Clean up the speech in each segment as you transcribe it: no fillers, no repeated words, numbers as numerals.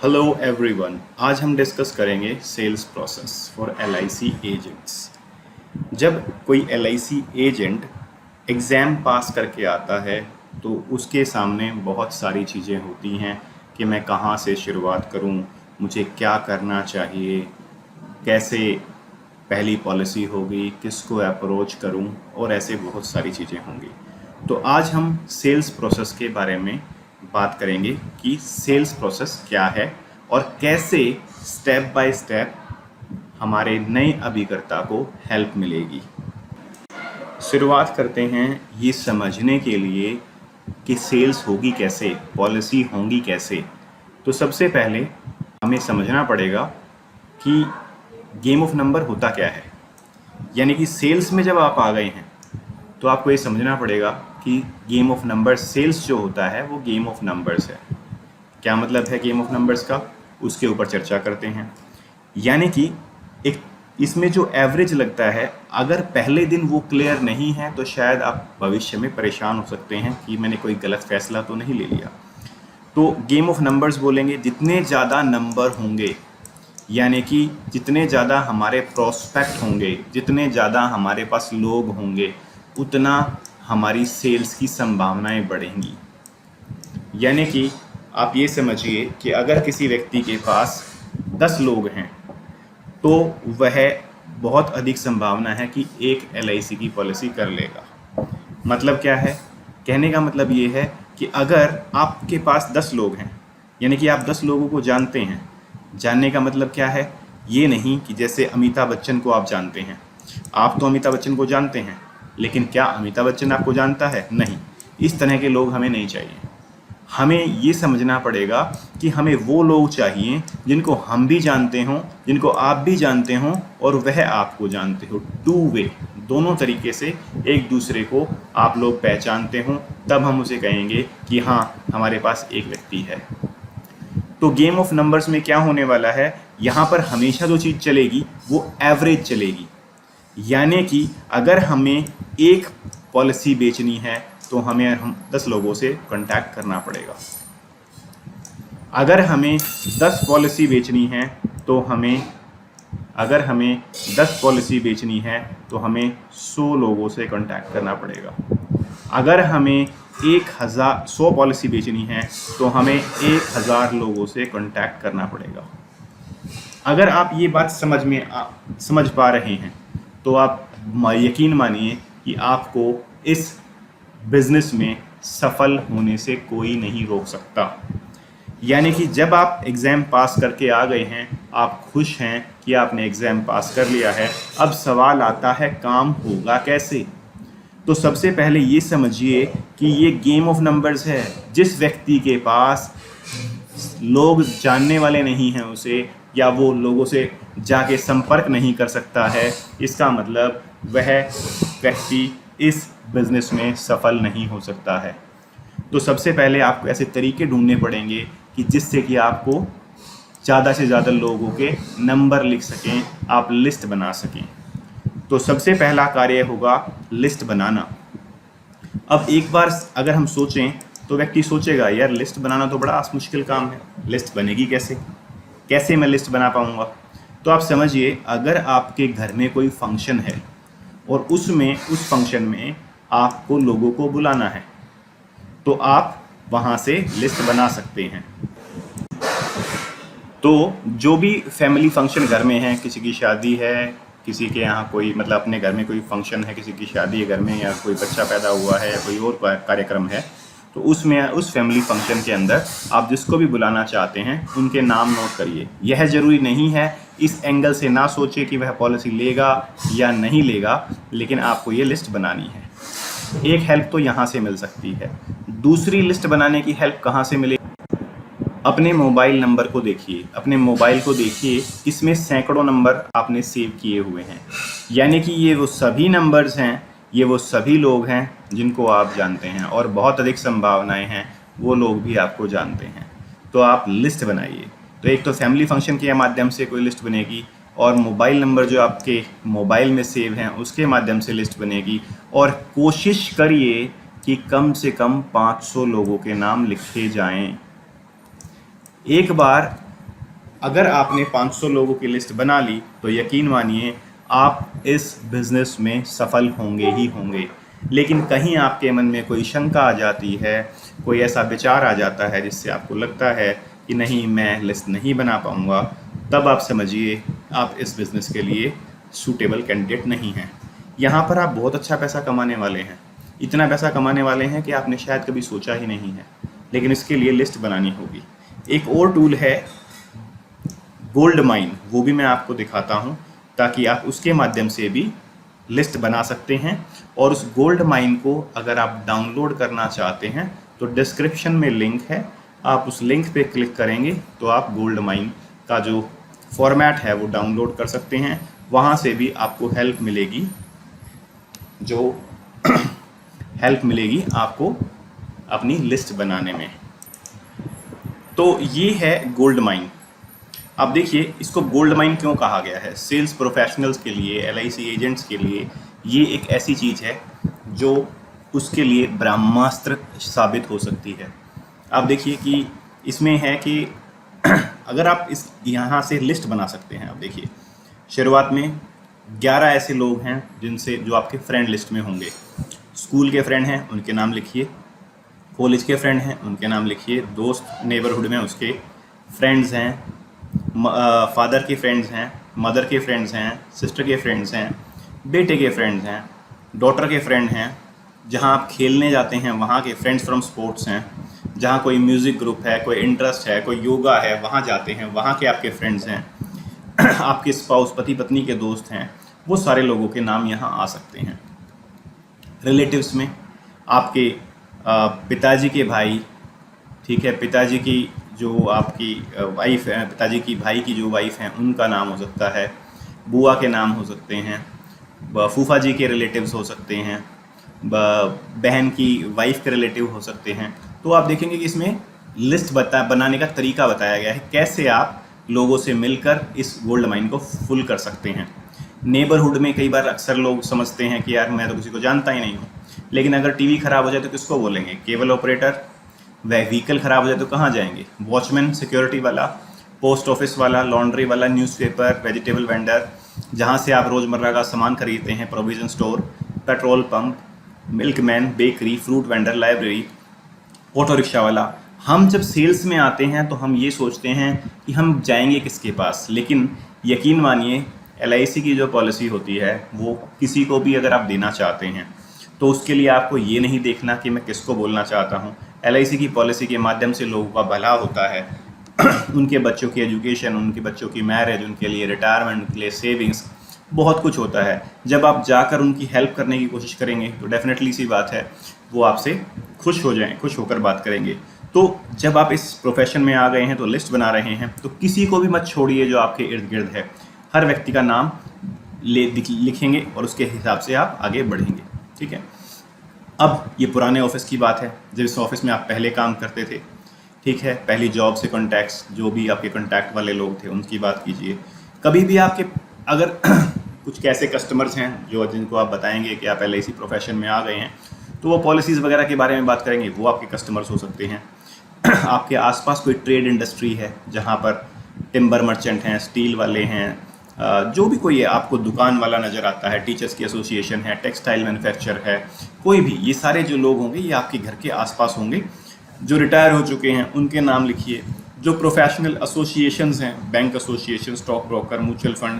Hello everyone, आज हम discuss करेंगे sales process for LIC agents. जब कोई LIC एजेंट एग्ज़ाम पास करके आता है तो उसके सामने बहुत सारी चीज़ें होती हैं कि मैं कहाँ से शुरुआत करूँ, मुझे क्या करना चाहिए, कैसे पहली पॉलिसी होगी, किसको अप्रोच करूं, और ऐसे बहुत सारी चीज़ें होंगी। तो आज हम सेल्स प्रोसेस के बारे में बात करेंगे कि सेल्स प्रोसेस क्या है और कैसे स्टेप बाय स्टेप हमारे नए अभिकर्ता को हेल्प मिलेगी। शुरुआत करते हैं ये समझने के लिए कि सेल्स होगी कैसे, पॉलिसी होंगी कैसे। तो सबसे पहले हमें समझना पड़ेगा कि गेम ऑफ नंबर होता क्या है। यानी कि सेल्स में जब आप आ गए हैं तो आपको ये समझना पड़ेगा कि गेम ऑफ नंबर्स, सेल्स जो होता है वो गेम ऑफ नंबर्स है। क्या मतलब है गेम ऑफ नंबर्स का, उसके ऊपर चर्चा करते हैं। यानी कि एक इसमें जो एवरेज लगता है, अगर पहले दिन वो क्लियर नहीं है तो शायद आप भविष्य में परेशान हो सकते हैं कि मैंने कोई गलत फैसला तो नहीं ले लिया। तो गेम ऑफ नंबर्स बोलेंगे जितने ज़्यादा नंबर होंगे, यानी कि जितने ज़्यादा हमारे प्रोस्पेक्ट होंगे, जितने ज़्यादा हमारे पास लोग होंगे, उतना हमारी सेल्स की संभावनाएं बढ़ेंगी। यानी कि आप ये समझिए कि अगर किसी व्यक्ति के पास 10 लोग हैं तो वह बहुत अधिक संभावना है कि एक LIC की पॉलिसी कर लेगा। मतलब क्या है? कहने का मतलब ये है कि अगर आपके पास 10 लोग हैं, यानी कि आप 10 लोगों को जानते हैं। जानने का मतलब क्या है? ये नहीं कि जैसे अमिताभ बच्चन को आप जानते हैं, आप तो अमिताभ बच्चन को जानते हैं, लेकिन क्या अमिताभ बच्चन आपको जानता है? नहीं। इस तरह के लोग हमें नहीं चाहिए। हमें ये समझना पड़ेगा कि हमें वो लोग चाहिए जिनको हम भी जानते हों, जिनको आप भी जानते हों और वह आपको जानते हो। टू वे, दोनों तरीके से एक दूसरे को आप लोग पहचानते हों, तब हम उसे कहेंगे कि हाँ, हमारे पास एक व्यक्ति है। तो गेम ऑफ नंबर्स में क्या होने वाला है, यहाँ पर हमेशा जो चीज़ चलेगी वो एवरेज चलेगी। यानी कि अगर हमें एक पॉलिसी बेचनी है तो हम 10 लोगों से कांटेक्ट करना पड़ेगा। अगर हमें 10 पॉलिसी बेचनी है तो हमें 100 लोगों से कांटेक्ट करना पड़ेगा। अगर हमें 100 पॉलिसी बेचनी है तो हमें 1000 लोगों से कांटेक्ट करना पड़ेगा। अगर आप ये बात समझ पा रहे हैं तो आप यकीन मानिए कि आपको इस बिज़नेस में सफल होने से कोई नहीं रोक सकता। यानी कि जब आप एग्ज़ाम पास करके आ गए हैं, आप खुश हैं कि आपने एग्ज़ाम पास कर लिया है। अब सवाल आता है काम होगा कैसे। तो सबसे पहले ये समझिए कि ये गेम ऑफ नंबर्स है। जिस व्यक्ति के पास लोग जानने वाले नहीं हैं उसे, या वो लोगों से जाके संपर्क नहीं कर सकता है, इसका मतलब वह व्यक्ति इस बिज़नेस में सफल नहीं हो सकता है। तो सबसे पहले आपको ऐसे तरीके ढूंढने पड़ेंगे कि जिससे कि आपको ज़्यादा से ज़्यादा लोगों के नंबर लिख सकें, आप लिस्ट बना सकें। तो सबसे पहला कार्य होगा लिस्ट बनाना। अब एक बार अगर हम सोचें तो व्यक्ति सोचेगा, यार लिस्ट बनाना तो बड़ा मुश्किल काम है, लिस्ट बनेगी कैसे, कैसे मैं लिस्ट बना पाऊँगा। तो आप समझिए, अगर आपके घर में कोई फंक्शन है और उस फंक्शन में आपको लोगों को बुलाना है तो आप वहाँ से लिस्ट बना सकते हैं। तो जो भी फैमिली फंक्शन घर में है, किसी की शादी है, किसी के यहाँ कोई मतलब अपने घर में कोई फंक्शन है, किसी की शादी है घर में, या कोई बच्चा पैदा हुआ है या कोई और कार्यक्रम है, तो उस फैमिली फंक्शन के अंदर आप जिसको भी बुलाना चाहते हैं उनके नाम नोट करिए। यह ज़रूरी नहीं है, इस एंगल से ना सोचिए कि वह पॉलिसी लेगा या नहीं लेगा, लेकिन आपको ये लिस्ट बनानी है। एक हेल्प तो यहाँ से मिल सकती है। दूसरी लिस्ट बनाने की हेल्प कहाँ से मिलेगी? अपने मोबाइल नंबर को देखिए, अपने मोबाइल को देखिए, इसमें सैकड़ों नंबर आपने सेव किए हुए हैं। यानी कि ये वो सभी नंबर्स हैं, ये वो सभी लोग हैं जिनको आप जानते हैं, और बहुत अधिक संभावनाएं हैं वो लोग भी आपको जानते हैं। तो आप लिस्ट बनाइए। तो एक तो फैमिली फंक्शन के माध्यम से कोई लिस्ट बनेगी, और मोबाइल नंबर जो आपके मोबाइल में सेव हैं उसके माध्यम से लिस्ट बनेगी। और कोशिश करिए कि कम से कम 500 लोगों के नाम लिखे जाएं। एक बार अगर आपने 500 लोगों की लिस्ट बना ली तो यकीन मानिए आप इस बिज़नेस में सफल होंगे ही होंगे। लेकिन कहीं आपके मन में कोई शंका आ जाती है, कोई ऐसा विचार आ जाता है जिससे आपको लगता है कि नहीं, मैं लिस्ट नहीं बना पाऊँगा, तब आप समझिए आप इस बिज़नेस के लिए सूटेबल कैंडिडेट नहीं हैं। यहाँ पर आप बहुत अच्छा पैसा कमाने वाले हैं, इतना पैसा कमाने वाले हैं कि आपने शायद कभी सोचा ही नहीं है, लेकिन इसके लिए लिस्ट बनानी होगी। एक और टूल है गोल्ड माइन, वो भी मैं आपको दिखाता हूँ ताकि आप उसके माध्यम से भी लिस्ट बना सकते हैं। और उस गोल्ड माइन को अगर आप डाउनलोड करना चाहते हैं तो डिस्क्रिप्शन में लिंक है, आप उस लिंक पे क्लिक करेंगे तो आप गोल्ड माइन का जो फॉर्मेट है वो डाउनलोड कर सकते हैं। वहाँ से भी आपको हेल्प मिलेगी, जो हेल्प मिलेगी आपको अपनी लिस्ट बनाने में। तो ये है गोल्ड माइन। अब देखिए इसको गोल्ड माइन क्यों कहा गया है। सेल्स प्रोफेशनल्स के लिए, एलआईसी एजेंट्स के लिए ये एक ऐसी चीज़ है जो उसके लिए ब्रह्मास्त्र साबित हो सकती है। आप देखिए कि इसमें है कि अगर आप इस यहाँ से लिस्ट बना सकते हैं। आप देखिए शुरुआत में 11 ऐसे लोग हैं जो आपके फ्रेंड लिस्ट में होंगे। स्कूल के फ्रेंड हैं उनके नाम लिखिए, कॉलेज के फ्रेंड हैं उनके नाम लिखिए, दोस्त नेबरहुड में उसके फ्रेंड्स हैं, फादर के फ्रेंड्स हैं, मदर के फ्रेंड्स हैं, सिस्टर के फ्रेंड्स हैं, बेटे के फ्रेंड्स हैं, डॉटर के फ्रेंड हैं, जहां आप खेलने जाते हैं वहां के फ्रेंड्स फ्रॉम स्पोर्ट्स हैं, जहां कोई म्यूज़िक ग्रुप है, कोई इंटरेस्ट है, कोई योगा है, वहां जाते हैं वहां के आपके फ्रेंड्स हैं, आपके स्पाउस पति पत्नी के दोस्त हैं, वो सारे लोगों के नाम यहाँ आ सकते हैं। रिलेटिव्स में आपके पिताजी के भाई, ठीक है, पिताजी की जो आपकी वाइफ है, पिताजी की भाई की जो वाइफ हैं उनका नाम हो सकता है, बुआ के नाम हो सकते हैं, फूफा जी के रिलेटिव्स हो सकते हैं, बहन की वाइफ के रिलेटिव हो सकते हैं। तो आप देखेंगे कि इसमें लिस्ट बनाने का तरीका बताया गया है, कैसे आप लोगों से मिलकर इस गोल्ड माइन को फुल कर सकते हैं। नेबरहुड में कई बार अक्सर लोग समझते हैं कि यार मैं तो किसी को जानता ही नहीं हूँ, लेकिन अगर टीवी ख़राब हो जाए तो किसको बोलेंगे, केबल ऑपरेटर। वह व्हीकल ख़राब हो जाए तो कहाँ जाएंगे, वॉचमैन, सिक्योरिटी वाला, पोस्ट ऑफिस वाला, लॉन्ड्री वाला, न्यूज़पेपर, वेजिटेबल वेंडर, जहाँ से आप रोज़मर्रा का सामान खरीदते हैं, provision store, petrol pump, milkman, bakery, fruit vendor, library, auto rickshaw वाला। हम जब सेल्स में आते हैं तो हम ये सोचते हैं कि हम जाएंगे किसके पास, लेकिन यकीन मानिए एलआईसी की जो पॉलिसी होती है वो किसी को भी अगर आप देना चाहते हैं तो उसके लिए आपको ये नहीं देखना कि मैं किसको बोलना चाहता हूँ। एलआईसी की पॉलिसी के माध्यम से लोगों का भला होता है, उनके बच्चों की एजुकेशन, उनके बच्चों की मैरिज, उनके लिए रिटायरमेंट, उनके लिए सेविंग्स, बहुत कुछ होता है। जब आप जाकर उनकी हेल्प करने की कोशिश करेंगे तो डेफिनेटली सी बात है वो आपसे खुश हो जाएं, खुश होकर बात करेंगे। तो जब आप इस प्रोफेशन में आ गए हैं तो लिस्ट बना रहे हैं तो किसी को भी मत छोड़िए जो आपके इर्द गिर्द है। हर व्यक्ति का नाम लिखेंगे और उसके हिसाब से आप आगे बढ़ेंगे, ठीक है। अब ये पुराने ऑफिस की बात है, जिस ऑफिस में आप पहले काम करते थे, ठीक है, पहली जॉब से कॉन्टैक्ट्स, जो भी आपके कॉन्टैक्ट वाले लोग थे उनकी बात कीजिए। कभी भी आपके अगर कुछ ऐसे कस्टमर्स हैं जिनको आप बताएंगे कि आप एलआईसी प्रोफेशन में आ गए हैं तो वो पॉलिसीज़ वगैरह के बारे में बात करेंगे, वो आपके कस्टमर्स हो सकते हैं। आपके आसपास कोई ट्रेड इंडस्ट्री है जहाँ पर टिम्बर मर्चेंट हैं, स्टील वाले हैं, जो भी कोई है, आपको दुकान वाला नज़र आता है, टीचर्स की एसोसिएशन है, टेक्सटाइल मैन्युफैक्चर है, कोई भी, ये सारे जो लोग होंगे ये आपके घर के आसपास होंगे। जो रिटायर हो चुके हैं उनके नाम लिखिए। जो प्रोफेशनल एसोसिएशंस हैं, bank association, stock broker, mutual fund,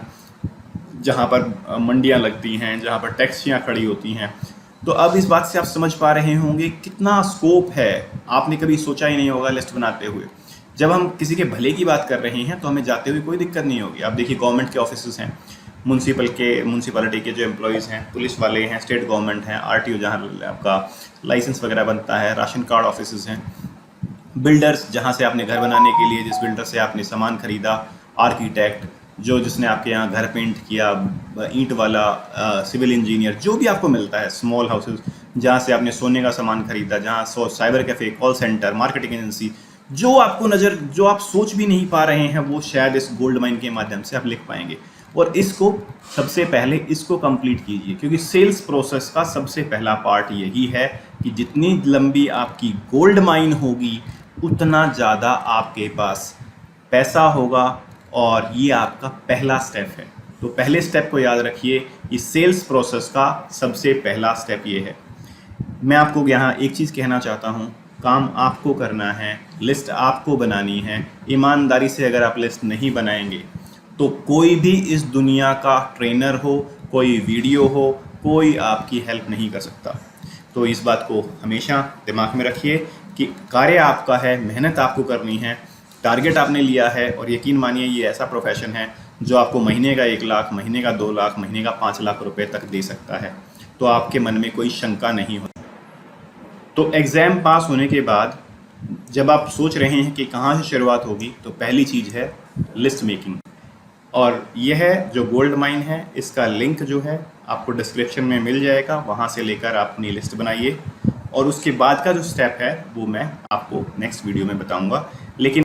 जहाँ पर मंडियाँ लगती हैं, जहाँ पर टैक्सियाँ खड़ी होती हैं। तो अब इस बात से आप समझ पा रहे होंगे कितना स्कोप है, आपने कभी सोचा ही नहीं होगा लिस्ट बनाते हुए। जब हम किसी के भले की बात कर रहे हैं तो हमें जाते हुए कोई दिक्कत नहीं होगी। आप देखिए गवर्नमेंट के ऑफिस हैं, म्यूनसिपलिटी के जो एम्प्लॉयज़ हैं, पुलिस वाले हैं, स्टेट गवर्नमेंट हैं, आरटीओ जहाँ आपका लाइसेंस वगैरह बनता है, राशन कार्ड ऑफिस हैं, बिल्डर्स जहाँ से आपने घर बनाने के लिए जिस बिल्डर से आपने सामान खरीदा, आर्किटेक्ट जिसने आपके यहाँ घर पेंट किया, ईंट वाला, सिविल इंजीनियर, जो भी आपको मिलता है, स्मॉल हाउसेस जहाँ से आपने सोने का सामान खरीदा, जहाँ cyber cafe, call centre, marketing agency, जो आप सोच भी नहीं पा रहे हैं वो शायद इस गोल्ड माइन के माध्यम से आप लिख पाएंगे। और इसको सबसे पहले इसको कंप्लीट कीजिए, क्योंकि सेल्स प्रोसेस का सबसे पहला पार्ट यही है कि जितनी लंबी आपकी गोल्ड माइन होगी उतना ज़्यादा आपके पास पैसा होगा, और ये आपका पहला स्टेप है। तो पहले स्टेप को याद रखिए, ये सेल्स प्रोसेस का सबसे पहला स्टेप ये है। मैं आपको यहाँ एक चीज़ कहना चाहता हूँ, काम आपको करना है, लिस्ट आपको बनानी है। ईमानदारी से अगर आप लिस्ट नहीं बनाएंगे तो कोई भी इस दुनिया का ट्रेनर हो, कोई वीडियो हो, कोई आपकी हेल्प नहीं कर सकता। तो इस बात को हमेशा दिमाग में रखिए कि कार्य आपका है, मेहनत आपको करनी है, टारगेट आपने लिया है, और यकीन मानिए ये ऐसा प्रोफेशन है जो आपको महीने का 1 लाख, महीने का 2 लाख, महीने का 5 लाख रुपए तक दे सकता है। तो आपके मन में कोई शंका नहीं हो। तो एग्ज़ाम पास होने के बाद जब आप सोच रहे हैं कि कहाँ से शुरुआत होगी, तो पहली चीज़ है लिस्ट मेकिंग। और यह है जो गोल्ड माइन है, इसका लिंक जो है आपको डिस्क्रिप्शन में मिल जाएगा, वहाँ से लेकर आप अपनी लिस्ट बनाइए। और उसके बाद का जो स्टेप है वो मैं आपको नेक्स्ट वीडियो में बताऊंगा। लेकिन